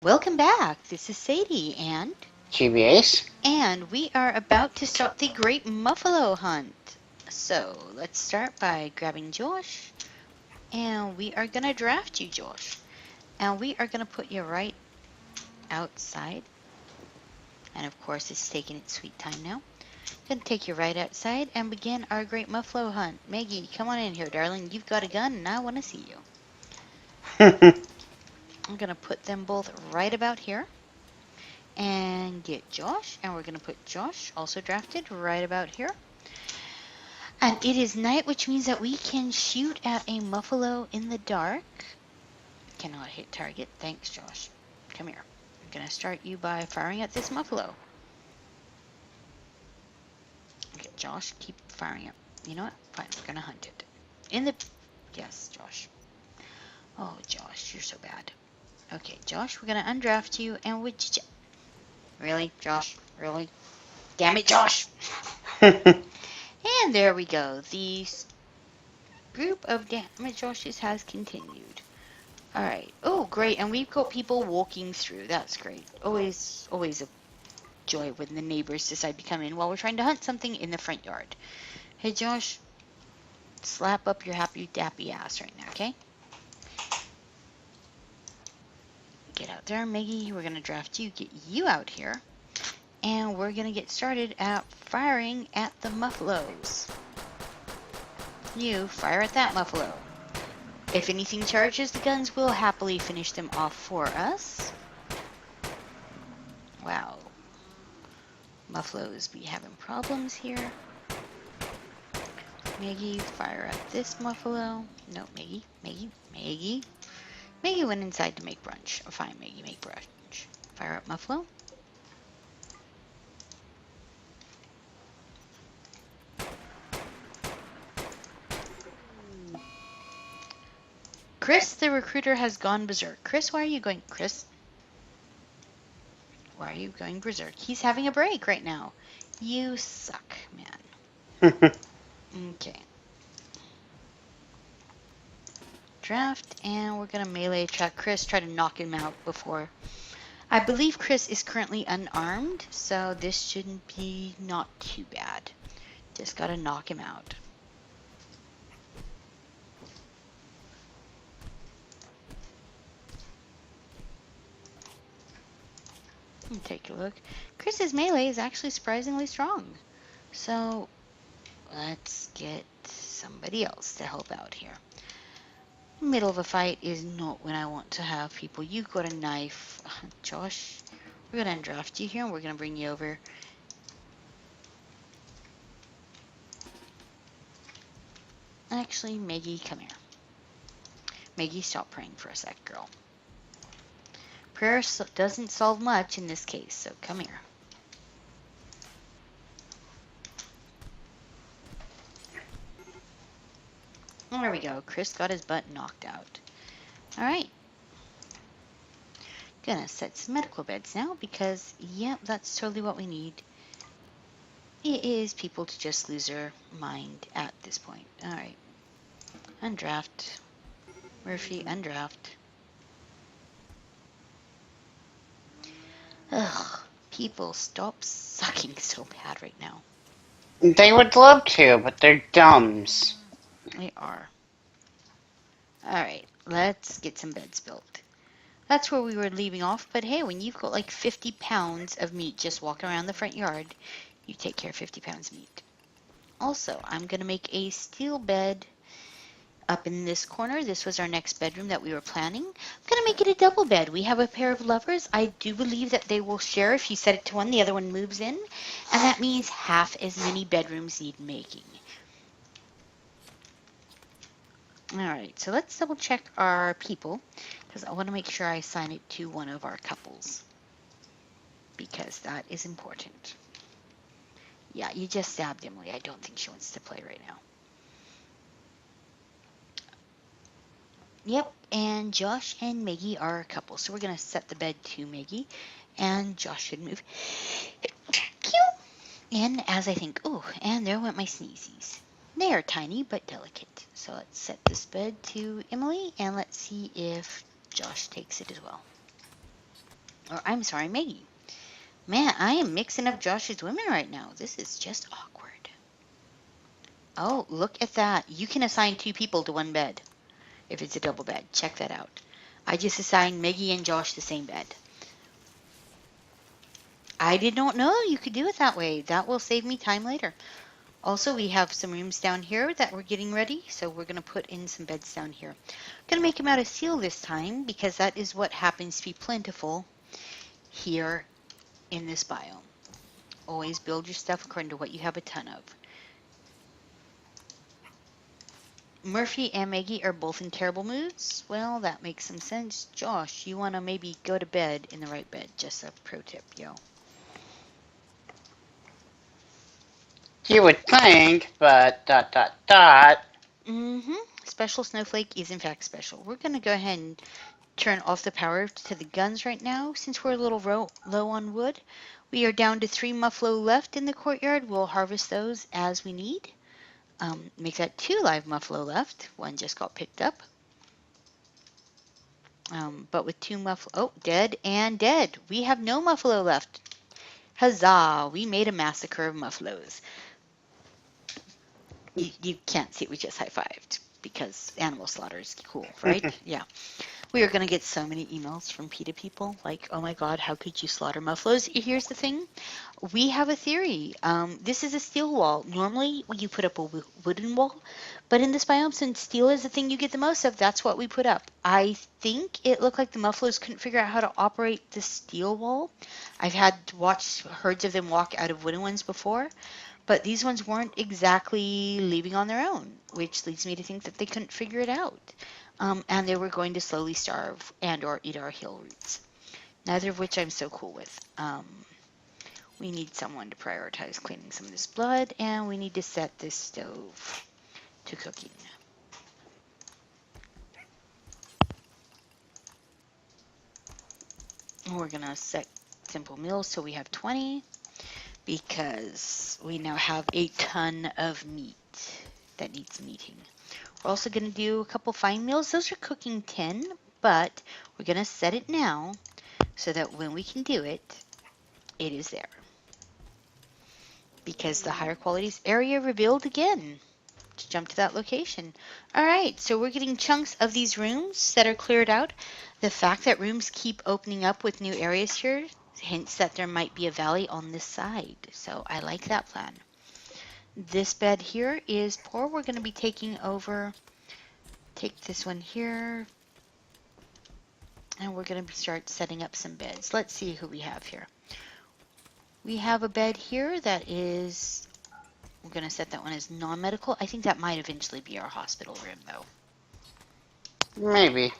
Welcome back. This is Sadie GBAs? and we are about to start the Great Muffalo Hunt. So let's start by grabbing Josh, and we are gonna draft you, Josh, and we are gonna put you right outside. And of course, it's taking its sweet time now. Gonna take you right outside and begin our Great Muffalo Hunt. Maggie, come on in here, darling. You've got a gun, and I want to see you. I'm gonna put them both right about here. And get Josh, and we're going to put Josh, also drafted, right about here. And it is night, which means that we can shoot at a Muffalo in the dark. Cannot hit target. Thanks, Josh. Come here. I'm going to start you by firing at this Muffalo. Okay, Josh, keep firing it. You know what? Fine, we're going to hunt it. In the... Yes, Josh. Oh, Josh, you're so bad. Okay, Josh, we're going to undraft you, and would you... Really, Josh? Really? Damn it, Josh! And there we go. The group of Dammit Joshes has continued. All right. Oh, great. And we've got people walking through. That's great. Always a joy when the neighbors decide to come in while we're trying to hunt something in the front yard. Hey, Josh, slap up your happy dappy ass right now, okay? Get out there, Maggie. We're going to draft you, get you out here. And we're going to get started at firing at the Muffalos. You fire at that Muffalo. If anything charges, the guns will happily finish them off for us. Wow. Muffalos be having problems here. Maggie, fire at this Muffalo. No, Maggie. Maggie went inside to make brunch. Oh, fine, Maggie, make brunch. Fire up Muffalo. Chris, the recruiter, has gone berserk. Chris, why are you going? Chris, why are you going berserk? He's having a break right now. You suck, man. Okay. Draft, and we're going to melee attack Chris, try to knock him out before. I believe Chris is currently unarmed, so this shouldn't be not too bad. Just got to knock him out. Take a look. Chris's melee is actually surprisingly strong. So let's get somebody else to help out here. Middle of a fight is not when I want to have people. You've got a knife. Josh, we're going to undraft you here and we're going to bring you over. Actually, Maggie, come here. Maggie, stop praying for a sec, girl. Prayer doesn't solve much in this case, so come here. There we go. Chris got his butt knocked out. All right. Gonna set some medical beds now because, yep, that's totally what we need. It is people to just lose their mind at this point. All right. Undraft. Murphy, undraft. Ugh. People, stop sucking so bad right now. They would love to, but they're dumbs. They are. Alright, let's get some beds built. That's where we were leaving off, but hey, when you've got like 50 pounds of meat just walking around the front yard, you take care of 50 pounds of meat. Also, I'm going to make a steel bed up in this corner. This was our next bedroom that we were planning. I'm going to make it a double bed. We have a pair of lovers. I do believe that they will share. If you set it to one, the other one moves in. And that means half as many bedrooms need making. Alright, so let's double check our people, because I want to make sure I assign it to one of our couples, because that is important. Yeah, you just stabbed Emily. I don't think she wants to play right now. Yep, and Josh and Maggie are a couple, so we're going to set the bed to Maggie, and Josh should move. And as I think, oh, and there went my sneezies. They are tiny but delicate. So let's set this bed to Emily, and let's see if Josh takes it as well. Or I'm sorry, Maggie. Man, I am mixing up Josh's women right now. This is just awkward. Oh, look at that. You can assign two people to one bed if it's a double bed. Check that out. I just assigned Maggie and Josh the same bed. I did not know you could do it that way. That will save me time later. Also, we have some rooms down here that we're getting ready, so we're going to put in some beds down here. Going to make them out of steel this time because that is what happens to be plentiful here in this biome. Always build your stuff according to what you have a ton of. Murphy and Maggie are both in terrible moods. Well, that makes some sense. Josh, you want to maybe go to bed in the right bed. Just a pro tip, yo. You would think, but dot dot dot. Mm-hmm. Special Snowflake is in fact special. We're going to go ahead and turn off the power to the guns right now. Since we're a little low on wood, we are down to 3 Muffalo left in the courtyard. We'll harvest those as we need. Make that 2 live Muffalo left. One just got picked up. But with 2 Muffalo, oh, dead and dead. We have no Muffalo left. Huzzah! We made a massacre of Muffalos. You can't see it. We just high-fived because animal slaughter is cool, right? Yeah. We are going to get so many emails from PETA people like, oh my God, how could you slaughter Muffalos? Here's the thing. We have a theory. This is a steel wall. Normally, when you put up a wooden wall, but in this biome, since steel is the thing you get the most of, that's what we put up. I think it looked like the Muffalos couldn't figure out how to operate the steel wall. I've had to watch herds of them walk out of wooden ones before, but these ones weren't exactly leaving on their own, which leads me to think that they couldn't figure it out. And they were going to slowly starve and or eat our heal roots, neither of which I'm so cool with. We need someone to prioritize cleaning some of this blood, and we need to set this stove to cooking. We're going to set simple meals so we have 20 because we now have a ton of meat that needs meating. We're also going to do a couple fine meals. Those are cooking 10, but we're going to set it now so that when we can do it, it is there. Because the higher qualities area revealed again. Let's jump to that location. All right, so we're getting chunks of these rooms that are cleared out. The fact that rooms keep opening up with new areas here hints that there might be a valley on this side. So I like that plan. This bed here is poor. We're going to be taking over. Take this one here. And we're going to start setting up some beds. Let's see who we have here. We have a bed here that is, we're going to set that one as non-medical. I think that might eventually be our hospital room, though. Maybe.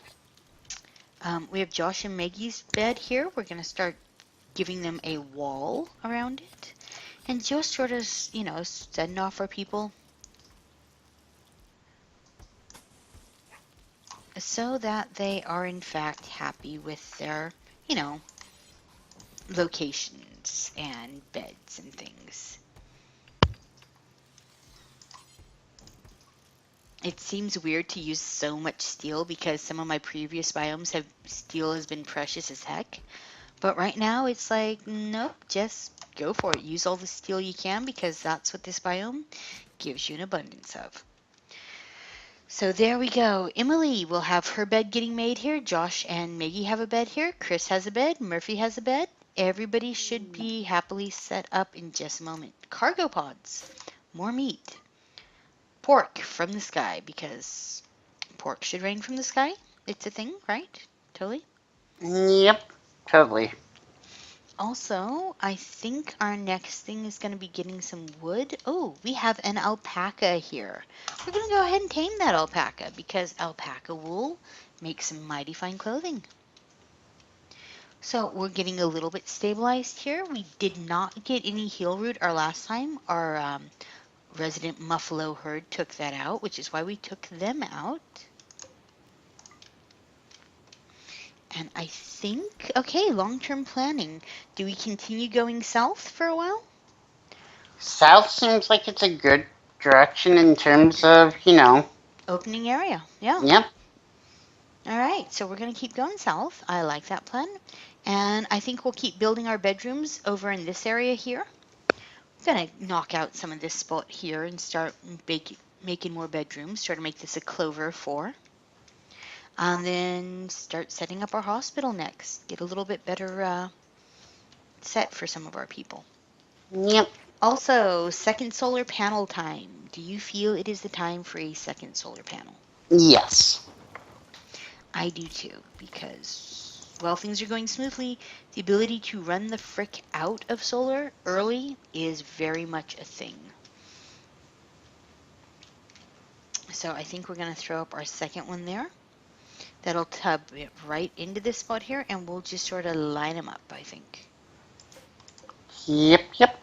We have Josh and Maggie's bed here. We're going to start giving them a wall around it. And just sort of, setting off our people so that they are, in fact, happy with their, locations and beds and things. It seems weird to use so much steel because some of my previous biomes have steel has been precious as heck. But right now it's like, nope, just go for it. Use all the steel you can because that's what this biome gives you an abundance of. So there we go. Emily will have her bed getting made here. Josh and Maggie have a bed here. Chris has a bed. Murphy has a bed. Everybody should be happily set up in just a moment. Cargo pods. More meat. Pork from the sky because pork should rain from the sky. It's a thing, right? Totally. Yep, totally. Also, I think our next thing is going to be getting some wood. Oh, we have an alpaca here. We're going to go ahead and tame that alpaca because alpaca wool makes some mighty fine clothing. So we're getting a little bit stabilized here. We did not get any heal root our last time. Our resident Muffalo herd took that out, which is why we took them out. And I think, okay, long-term planning. Do we continue going south for a while? South seems like it's a good direction in terms of, Opening area, yeah. Yep. All right, so we're going to keep going south. I like that plan. And I think we'll keep building our bedrooms over in this area here. I'm going to knock out some of this spot here and start making more bedrooms. Try to make this a clover 4. And then start setting up our hospital next. Get a little bit better set for some of our people. Yep. Also, second solar panel time. Do you feel it is the time for a second solar panel? Yes. I do too, because while things are going smoothly, the ability to run the frick out of solar early is very much a thing. So I think we're going to throw up our second one there. That'll tub it right into this spot here, and we'll just sort of line them up, I think. Yep, yep.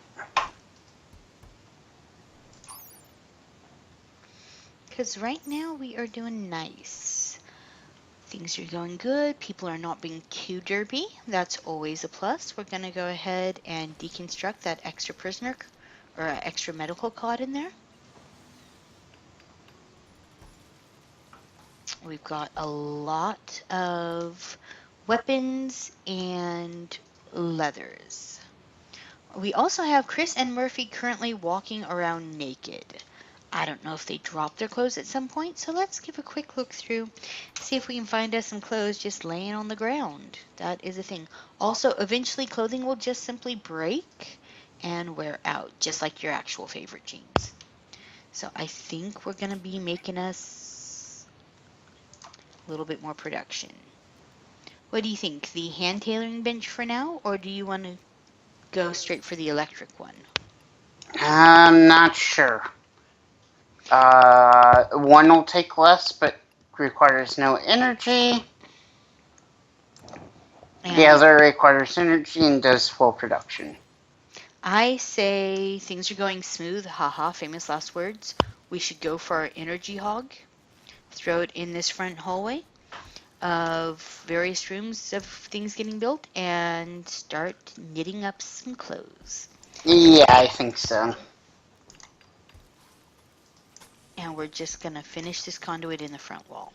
Because right now we are doing nice. Things are going good. People are not being too derpy. That's always a plus. We're going to go ahead and deconstruct that extra prisoner or extra medical cot in there. We've got a lot of weapons and leathers. We also have Chris and Murphy currently walking around naked. I don't know if they dropped their clothes at some point, so let's give a quick look through, see if we can find us some clothes just laying on the ground. That is a thing. Also, eventually clothing will just simply break and wear out, just like your actual favorite jeans. So I think we're going to be making us a little bit more production. What do you think? The hand tailoring bench for now, or do you want to go straight for the electric one? I'm not sure. One will take less, but requires no energy. The And other requires energy and does full production. I say things are going smooth. Haha, famous last words. We should go for our energy hog. Throw it in this front hallway of various rooms of things getting built and start knitting up some clothes. Yeah, I think so. And we're just going to finish this conduit in the front wall.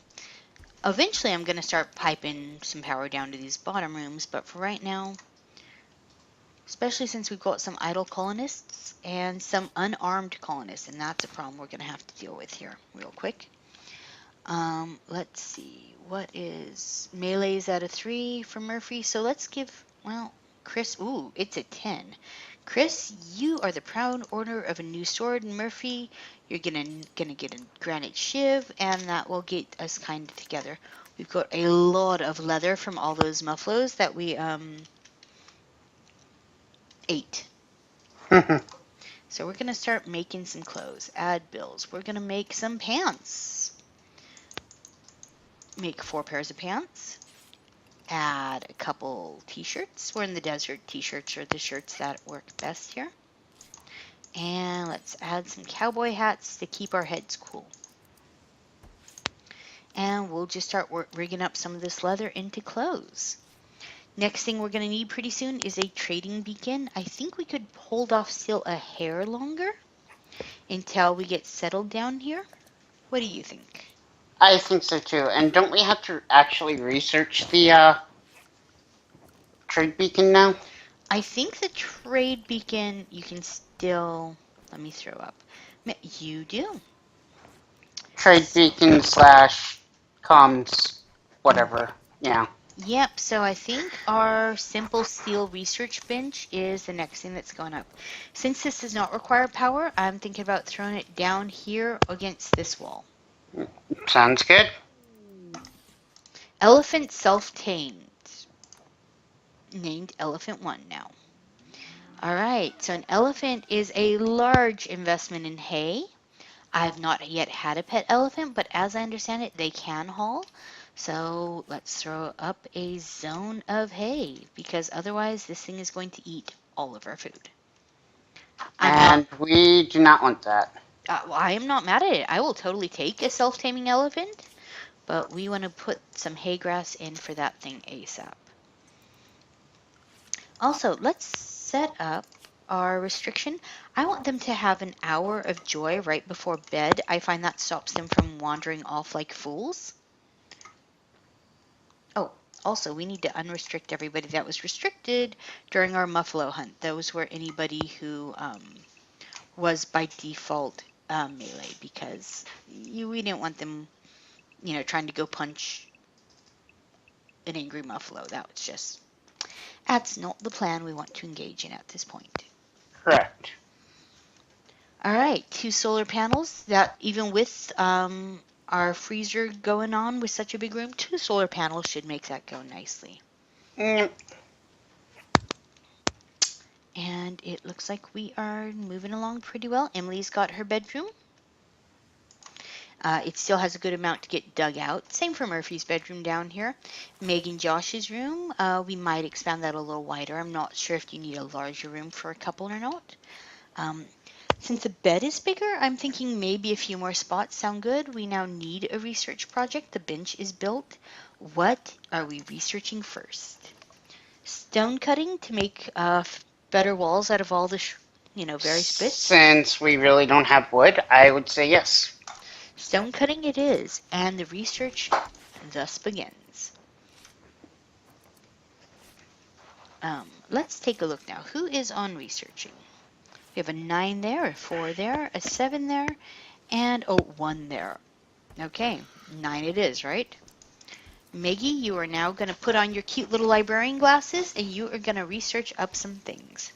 Eventually, I'm going to start piping some power down to these bottom rooms, but for right now, especially since we've got some idle colonists and some unarmed colonists, and that's a problem we're going to have to deal with here real quick. Let's see, what is melee's out of 3 for Murphy? So let's give, well, Chris, ooh, it's a 10. Chris, you are the proud owner of a new sword. Murphy, you're gonna get a granite shiv, and that will get us kind of together. We've got a lot of leather from all those Muffalos that we ate. So we're gonna start making some clothes. Add bills. We're gonna make some pants. Make 4 pairs of pants. Add a couple t-shirts. We're in the desert. T-shirts are the shirts that work best here. And let's add some cowboy hats to keep our heads cool. And we'll just start rigging up some of this leather into clothes. Next thing we're going to need pretty soon is a trading beacon. I think we could hold off still a hair longer until we get settled down here. What do you think? I think so too. And don't we have to actually research the trade beacon now? I think the trade beacon you can still, let me throw up. You do. Trade beacon slash comms, whatever. Yeah. Yep, so I think our simple steel research bench is the next thing that's going up. Since this does not require power, I'm thinking about throwing it down here against this wall. Sounds good. Elephant self-tamed. Named Elephant 1 now. Alright, so an elephant is a large investment in hay. I've not yet had a pet elephant, but as I understand it, they can haul. So let's throw up a zone of hay, because otherwise this thing is going to eat all of our food. And we do not want that. I am not mad at it. I will totally take a self-taming elephant, but we want to put some hay grass in for that thing ASAP. Also, let's set up our restriction. I want them to have an hour of joy right before bed. I find that stops them from wandering off like fools. Oh, Also, we need to unrestrict everybody that was restricted during our Muffalo hunt. Those were anybody who was by default melee, because we didn't want them, trying to go punch an angry Muffalo. That's not the plan we want to engage in at this point. Correct. All right, 2 solar panels. That even with our freezer going on with such a big room, 2 solar panels should make that go nicely. Mm, And it looks like we are moving along pretty well. Emily's got her bedroom. It still has a good amount to get dug out. Same for Murphy's bedroom down here. Meg and Josh's room, we might expand that a little wider. I'm not sure if you need a larger room for a couple or not. Um, since the bed is bigger, I'm thinking maybe a few more spots sound good. We now need a research project. The bench is built. What are we researching first? Stone cutting to make better walls out of all the various bits. since we really don't have wood, I would say yes. Stone cutting it is, and the research thus begins. Let's take a look now. Who is on researching? We have a 9 there, a 4 there, a 7 there, and a 1 there. Okay, 9 it is, right? Maggie, you are now going to put on your cute little librarian glasses, and you are going to research up some things.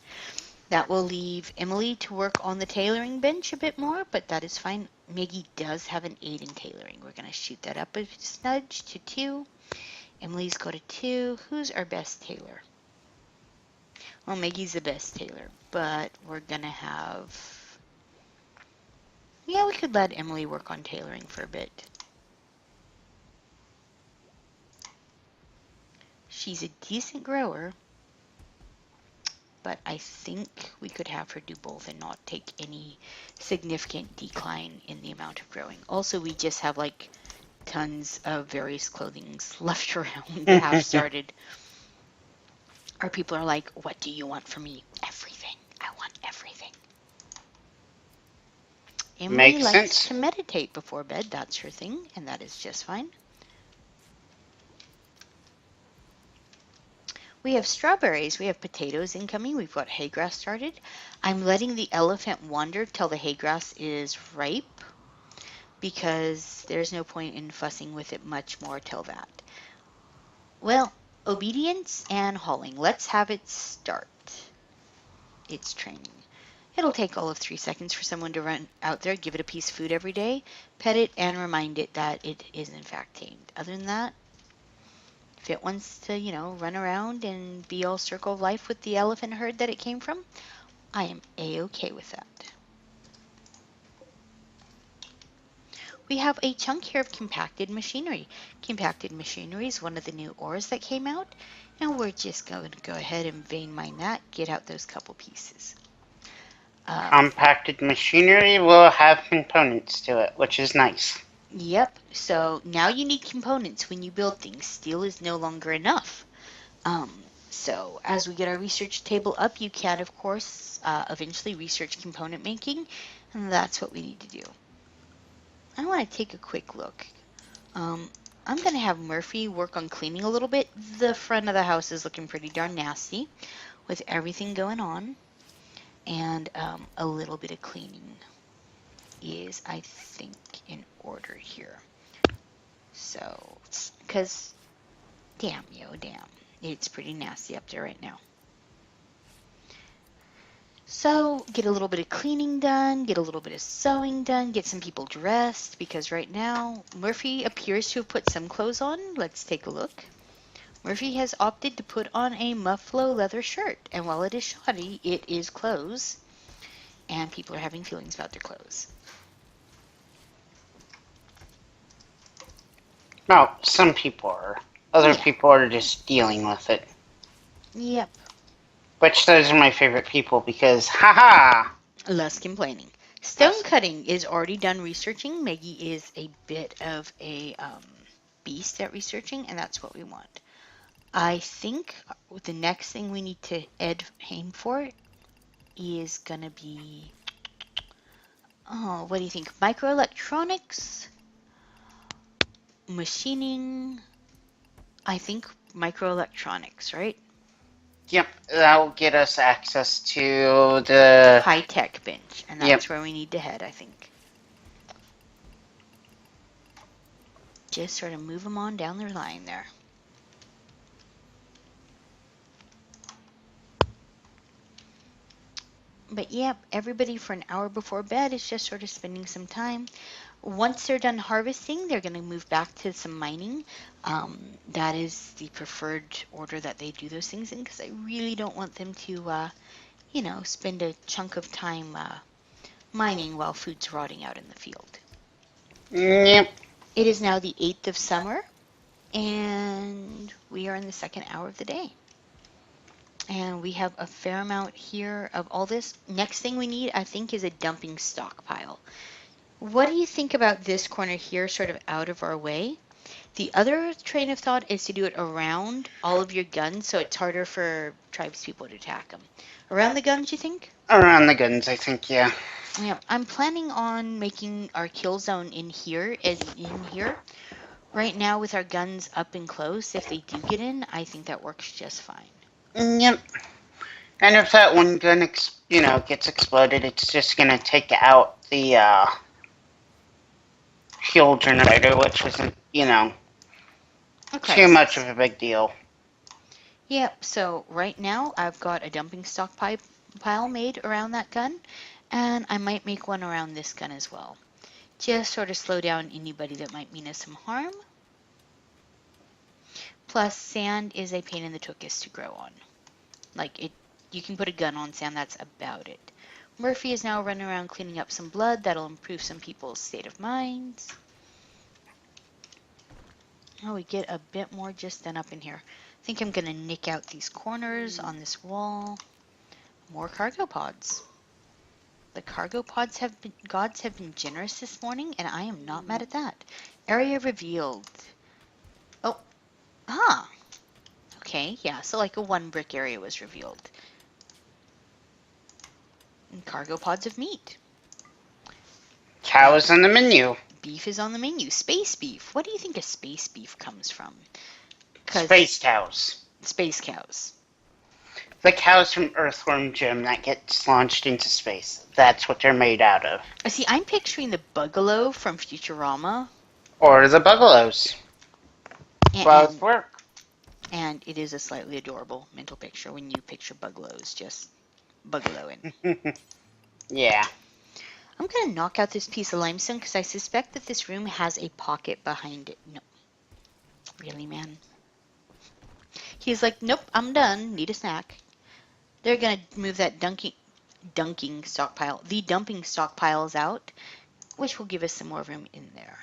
That will leave Emily to work on the tailoring bench a bit more, but that is fine. Maggie does have an 8 in tailoring. We're going to shoot that up a smudge to 2. Emily's got a 2. Who's our best tailor? Well, Maggie's the best tailor, but we're going to have... Yeah, we could let Emily work on tailoring for a bit. She's a decent grower, but I think we could have her do both and not take any significant decline in the amount of growing. Also, we just have like tons of various clothings left around, half started. Our people are like, what do you want from me? Everything. I want everything. Emily Makes likes sense. to meditate before bed. That's her thing, and that is just fine. We have strawberries. We have potatoes incoming. We've got haygrass started. I'm letting the elephant wander till the haygrass is ripe, because there's no point in fussing with it much more till that. Well, obedience and hauling. Let's have it start its training. It'll take all of 3 seconds for someone to run out there, give it a piece of food every day, pet it, and remind it that it is in fact tamed. Other than that, if it wants to, run around and be all circle of life with the elephant herd that it came from, I am a-okay with that. We have a chunk here of compacted machinery. Compacted machinery is one of the new ores that came out, and we're just going to go ahead and vein mine that, get out those couple pieces. Compacted machinery will have components to it, which is nice. Yep, so now you need components when you build things. Steel is no longer enough. So as we get our research table up, you can, of course, eventually research component making, and that's what we need to do. I want to take a quick look. I'm going to have Murphy work on cleaning a little bit. The front of the house is looking pretty darn nasty with everything going on, and a little bit of cleaning is, I think, in order here. So, because, damn, it's pretty nasty up there right now. So, get a little bit of cleaning done, get a little bit of sewing done, get some people dressed, because right now, Murphy appears to have put some clothes on. Let's take a look. Murphy has opted to put on a Muffalo leather shirt, and while it is shoddy, it is clothes, and people are having feelings about their clothes. Well, some people are. Other people are just dealing with it. Yep. Which those are my favorite people because, haha! Less complaining. Stone cutting is already done researching. Maggie is a bit of a beast at researching, and that's what we want. I think the next thing we need to aim for is going to be, what do you think? Microelectronics, machining. I think microelectronics, right? Yep, that will get us access to the... High-tech bench, and Yep. that's where we need to head, I think. Just sort of move them on down their line there. But yep, everybody for an hour before bed is just sort of spending some time. Once they're done harvesting, they're going to move back to some mining. That is the preferred order that they do those things in, because I really don't want them to, spend a chunk of time mining while food's rotting out in the field. Yep. It is now the 8th of summer, and we are in the second hour of the day. And we have a fair amount here of all this. Next thing we need, I think, is a dumping stockpile. What do you think about this corner here, sort of out of our way? The other train of thought is to do it around all of your guns, so it's harder for tribespeople to attack them. Around the guns, you think? Around the guns, I think, yeah. Yeah, I'm planning on making our kill zone in here, as in here. Right now, with our guns up and close, if they do get in, I think that works just fine. Yep. And if that one gun, gets exploded, it's just gonna take out the fuel generator, which isn't, Okay. too much of a big deal. Yep, so right now I've got a dumping stockpile made around that gun, and I might make one around this gun as well. Just sort of slow down anybody that might mean us some harm. Plus, sand is a pain in the tuchus to grow on. You can put a gun on sand, that's about it. Murphy is now running around cleaning up some blood. That'll improve some people's state of minds. Oh, we get a bit more just done up in here. I think I'm going to nick out these corners on this wall. More cargo pods. The cargo pods gods have been generous this morning, and I am not mad at that. Area revealed. Oh, okay, yeah, so like a 1 brick area was revealed. And cargo pods of meat. Cow is on the menu. Beef is on the menu. Space beef. What do you think a space beef comes from? Space cows. Space cows. The cows from Earthworm Jim that gets launched into space. That's what they're made out of. See, I'm picturing the Bugalo from Futurama. Or the Buggalos. Both work. And it is a slightly adorable mental picture when you picture Bugalows just Bugaloing. Yeah. I'm going to knock out this piece of limestone because I suspect that this room has a pocket behind it. No. Really, man? He's like, nope, I'm done. Need a snack. They're going to move that dumping stockpile stockpiles out, which will give us some more room in there.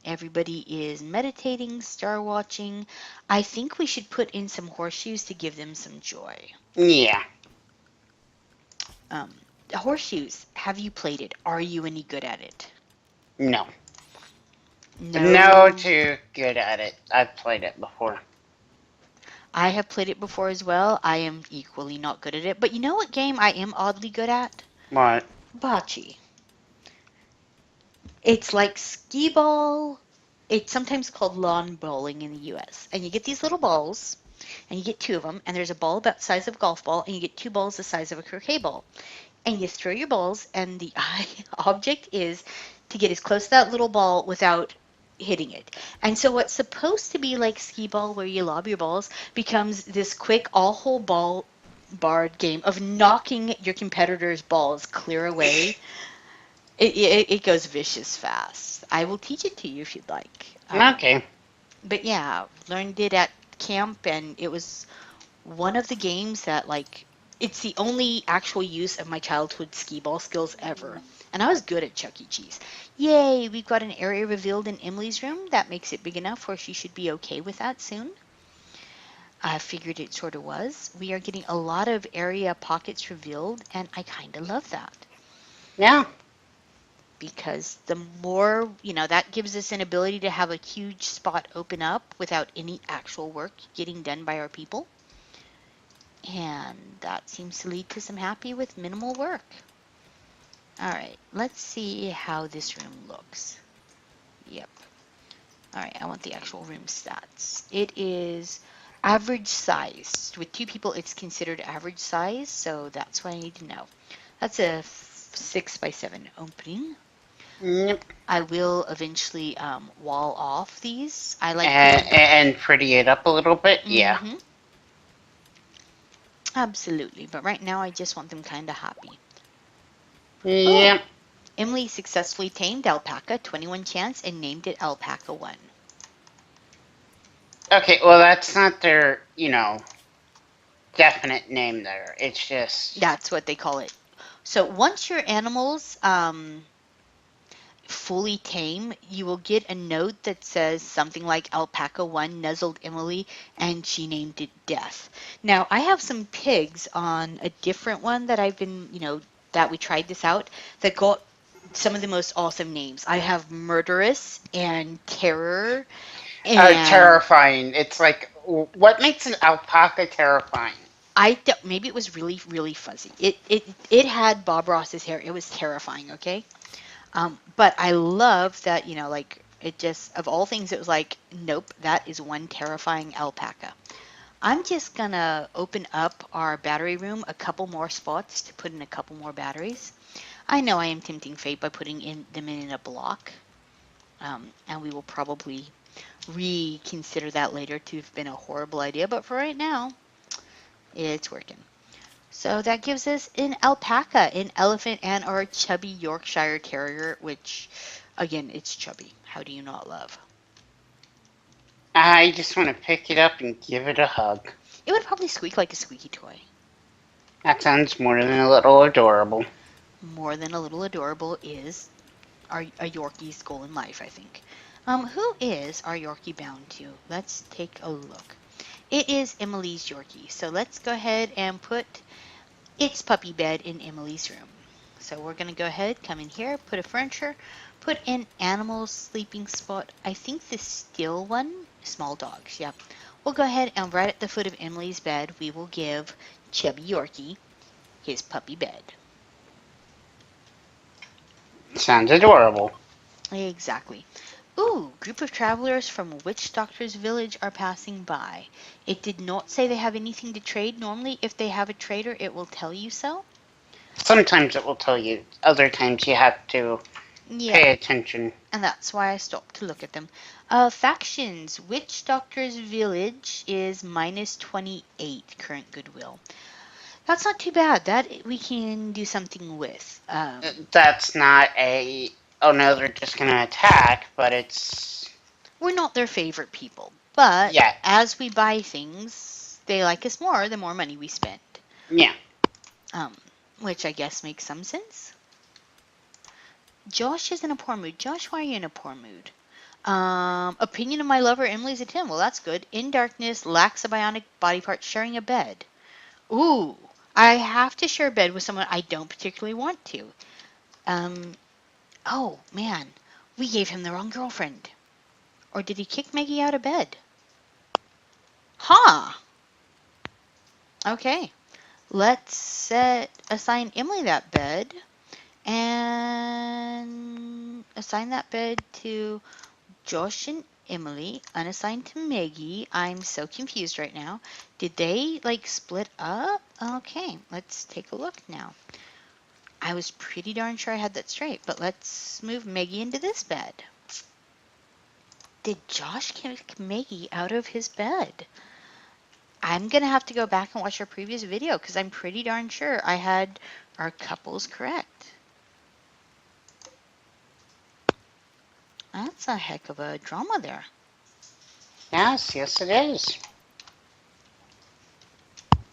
Everybody is meditating, star watching. I think we should put in some horseshoes to give them some joy. Yeah. Horseshoes, have you played it? Are you any good at it? No. No. No too good at it. I've played it before. I have played it before as well. I am equally not good at it. But you know what game I am oddly good at? What? Bocce. It's like skee ball. It's sometimes called lawn bowling in the US. And you get these little balls, and you get 2 of them, and there's a ball about the size of a golf ball, and you get 2 balls the size of a croquet ball. And you throw your balls, and the object is to get as close to that little ball without hitting it. And so what's supposed to be like skee ball where you lob your balls becomes this quick all-hole ball barred game of knocking your competitor's balls clear away. It goes vicious fast. I will teach it to you if you'd like. Okay. But yeah, learned it at camp, and it was one of the games that, like, it's the only actual use of my childhood skee ball skills ever. And I was good at Chuck E. Cheese. Yay, we've got an area revealed in Emily's room. That makes it big enough where she should be okay with that soon. I figured it sort of was. We are getting a lot of area pockets revealed, and I kind of love that. Yeah. Because the more, that gives us an ability to have a huge spot open up without any actual work getting done by our people. And that seems to lead to some happy with minimal work. All right, let's see how this room looks. Yep. All right, I want the actual room stats. It is average size. With two people, it's considered average size, so that's what I need to know. That's a 6 by 7 opening. Yep. I will eventually wall off these. I like And, putting. and pretty it up a little bit. Yeah. Mm-hmm. Absolutely. But right now, I just want them kind of happy. Oh, Yep. Emily successfully tamed alpaca, 21 chance, and named it Alpaca 1. Okay, well, that's not their, definite name there. It's just. That's what they call it. So once your animals fully tame, you will get a note that says something like Alpaca 1 nuzzled Emily and she named it Death. Now, I have some pigs on a different one that I've been, that we tried this out that got some of the most awesome names. I have Murderous and Terror and Terrifying. It's like, what makes an alpaca terrifying? maybe it was really really fuzzy. It had Bob Ross's hair. It was terrifying, okay? But I love that, like it just, of all things, it was like, nope, that is one terrifying alpaca. I'm just gonna open up our battery room a couple more spots to put in a couple more batteries. I know I am tempting fate by putting them in a block, and we will probably reconsider that later to have been a horrible idea, but for right now, it's working. So that gives us an alpaca, an elephant, and our chubby Yorkshire Terrier, which, again, it's chubby. How do you not love? I just want to pick it up and give it a hug. It would probably squeak like a squeaky toy. That sounds more than a little adorable. More than a little adorable is a Yorkie's goal in life, I think. Who is our Yorkie bound to? Let's take a look. It is Emily's Yorkie. So let's go ahead and put its puppy bed in Emily's room. So we're going to go ahead, come in here, put a furniture, put an animal sleeping spot. I think the still one, small dogs, yep. We'll go ahead and right at the foot of Emily's bed, we will give Chubby Yorkie his puppy bed. Sounds adorable. Exactly. Ooh, group of travelers from Witch Doctor's village are passing by. It did not say they have anything to trade. Normally, if they have a trader, it will tell you so. Sometimes it will tell you, other times you have to Yep. pay attention. And that's why I stopped to look at them. Factions. Witch Doctor's village is minus 28 current goodwill. That's not too bad. That we can do something with. That's not a, oh no, they're just going to attack, but it's, We're not their favorite people, but yeah, as we buy things, they like us more the more money we spend. yeah. Um, which I guess makes some sense. Josh is in a poor mood. Josh, why are you in a poor mood? Opinion of my lover, Emily's a 10. Well, that's good. In darkness, lacks a bionic body part, sharing a bed. Ooh, I have to share a bed with someone I don't particularly want to. Um, oh, man. We gave him the wrong girlfriend. Or did he kick Maggie out of bed? Huh. Okay. Let's assign Emily that bed and assign that bed to Josh and Emily, unassigned to Maggie. I'm so confused right now. Did they like split up? Okay, let's take a look now. I was pretty darn sure I had that straight, but let's move Maggie into this bed. Did Josh kick Maggie out of his bed? I'm gonna have to go back and watch our previous video because I'm pretty darn sure I had our couples correct. That's a heck of a drama there. Yes, yes, it is.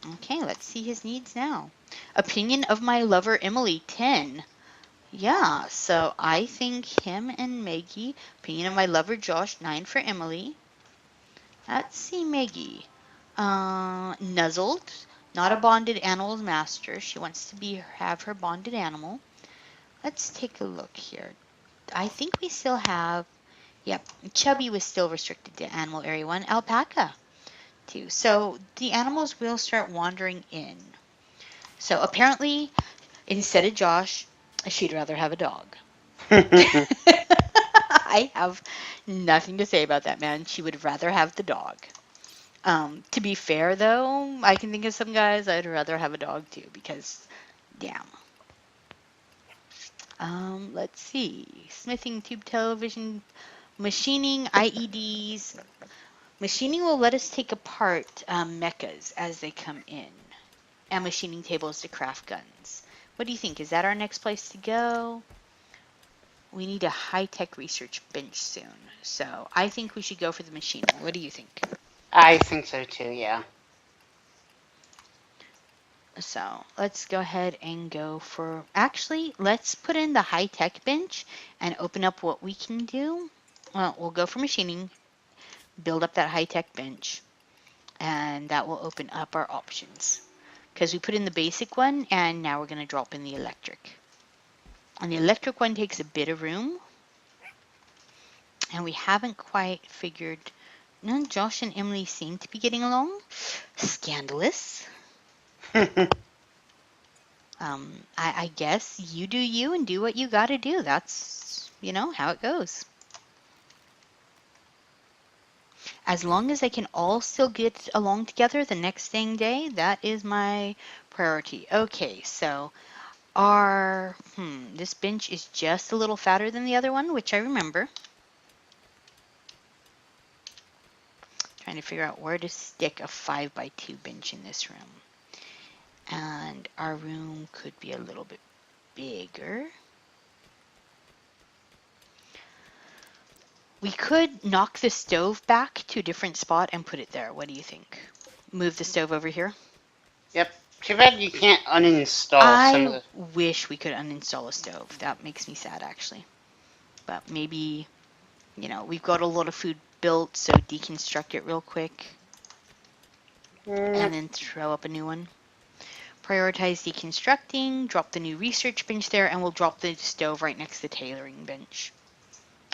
Okay, let's see his needs now. Opinion of my lover, Emily, 10. Yeah, so I think him and Maggie. Opinion of my lover, Josh, 9 for Emily. Let's see Maggie. Nuzzled. Not a bonded animal's master. She wants to have her bonded animal. Let's take a look here. I think we still have, yep, Chubby was still restricted to animal area 1. Alpaca, too. So the animals will start wandering in. So apparently, instead of Josh, she'd rather have a dog. I have nothing to say about that, man. She would rather have the dog. To be fair, though, I can think of some guys I'd rather have a dog too because, damn. Let's see. Smithing, tube television, machining, IEDs. Machining will let us take apart mechas as they come in, and machining tables to craft guns. What do you think? Is that our next place to go? We need a high-tech research bench soon, so I think we should go for the machining. What do you think? I think so too, yeah. So let's go ahead and go for, actually, let's put in the high-tech bench and open up what we can do. Well, we'll go for machining, build up that high-tech bench, and that will open up our options. Because we put in the basic one, and now we're going to drop in the electric. And the electric one takes a bit of room, and we haven't quite figured. No, Josh and Emily seem to be getting along. Scandalous. I guess you do you and do what you got to do. That's, how it goes. As long as they can all still get along together the next dang day, that is my priority. Okay, so this bench is just a little fatter than the other one, which I remember. Trying to figure out where to stick a 5x2 bench in this room. And our room could be a little bit bigger. We could knock the stove back to a different spot and put it there. What do you think? Move the stove over here? Yep. Too bad you can't uninstall some of I the... wish we could uninstall a stove. That makes me sad, actually. But maybe, we've got a lot of food built, so deconstruct it real quick. And then throw up a new one. Prioritize deconstructing, drop the new research bench there, and we'll drop the stove right next to the tailoring bench.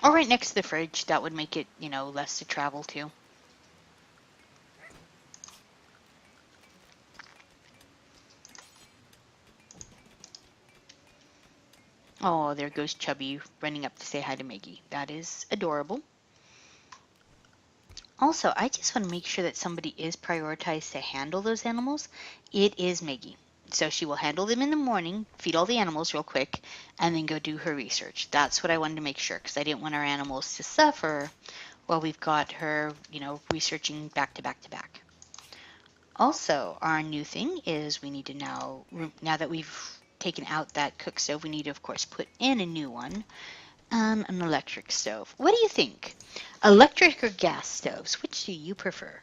Or right next to the fridge. That would make it, less to travel to. Oh, there goes Chubby running up to say hi to Maggie. That is adorable. Also, I just want to make sure that somebody is prioritized to handle those animals. It is Maggie. So she will handle them in the morning, feed all the animals real quick, and then go do her research. That's what I wanted to make sure, because I didn't want our animals to suffer while we've got her, researching back to back to back. Also, our new thing is we need to now that we've taken out that cook stove, we need to, of course, put in a new one. An electric stove. What do you think? Electric or gas stoves? Which do you prefer?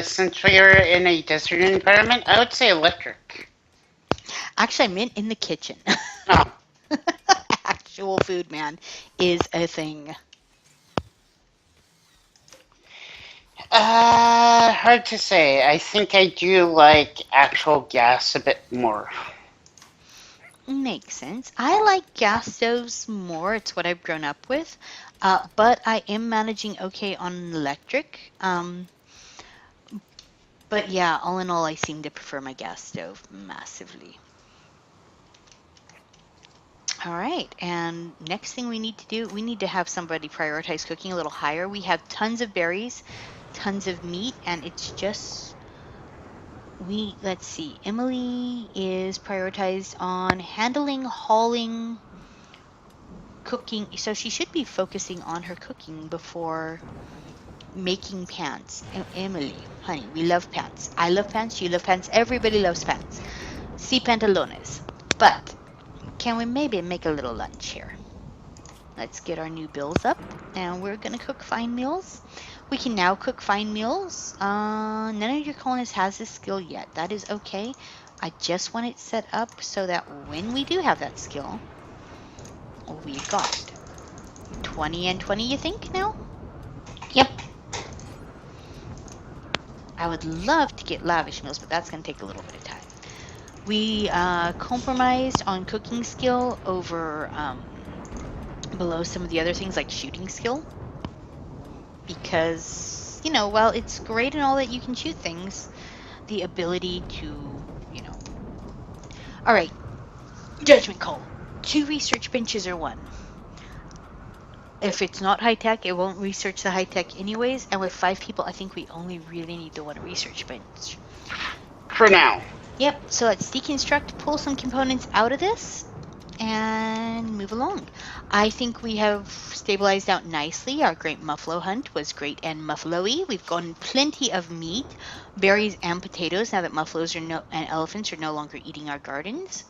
Since we're in a desert environment, I would say electric. Actually, I meant in the kitchen. Oh. Actual food, man, is a thing. Hard to say. I think I do like actual gas a bit more. Makes sense. I like gas stoves more. It's what I've grown up with. But I am managing okay on electric. But yeah, all in all, I seem to prefer my gas stove massively. All right, and next thing we need to do, we need to have somebody prioritize cooking a little higher. We have tons of berries, tons of meat, and it's just, let's see, Emily is prioritized on handling, hauling, cooking, so she should be focusing on her cooking before making pants. Emily, honey, we love pants. I love pants, you love pants, everybody loves pants. Si pantalones. But can we maybe make a little lunch here? Let's get our new bills up, and we're gonna cook fine meals. We can now cook fine meals. None of your colonists has this skill yet. That is okay. I just want it set up so that when we do have that skill, we've got 20 and 20, you think, now? Yep. I would love to get lavish meals, but that's going to take a little bit of time. We compromised on cooking skill over below some of the other things like shooting skill. Because, while it's great and all that you can shoot things, the ability to, All right, judgment call. 2 research benches or 1? If it's not high tech, it won't research the high tech anyways. And with 5 people, I think we only really need the one research bench. For now. Yep, so let's deconstruct, pull some components out of this, and move along. I think we have stabilized out nicely. Our great Muffalo hunt was great and muffalo-y. We've gotten plenty of meat, berries, and potatoes now that muffaloes and elephants are no longer eating our gardens.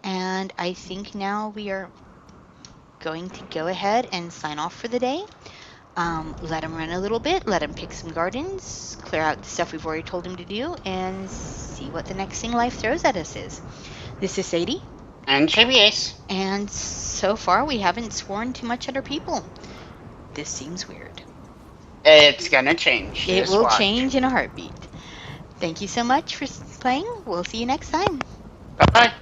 And I think now we are going to go ahead and sign off for the day. Let him run a little bit, let him pick some gardens, clear out the stuff we've already told him to do, and see what the next thing life throws at us is. This is Sadie. And JBS. And so far, we haven't sworn too much at our people. This seems weird. It's gonna change. It Just will watch. change in a heartbeat. Thank you so much for playing. We'll see you next time. Bye-bye.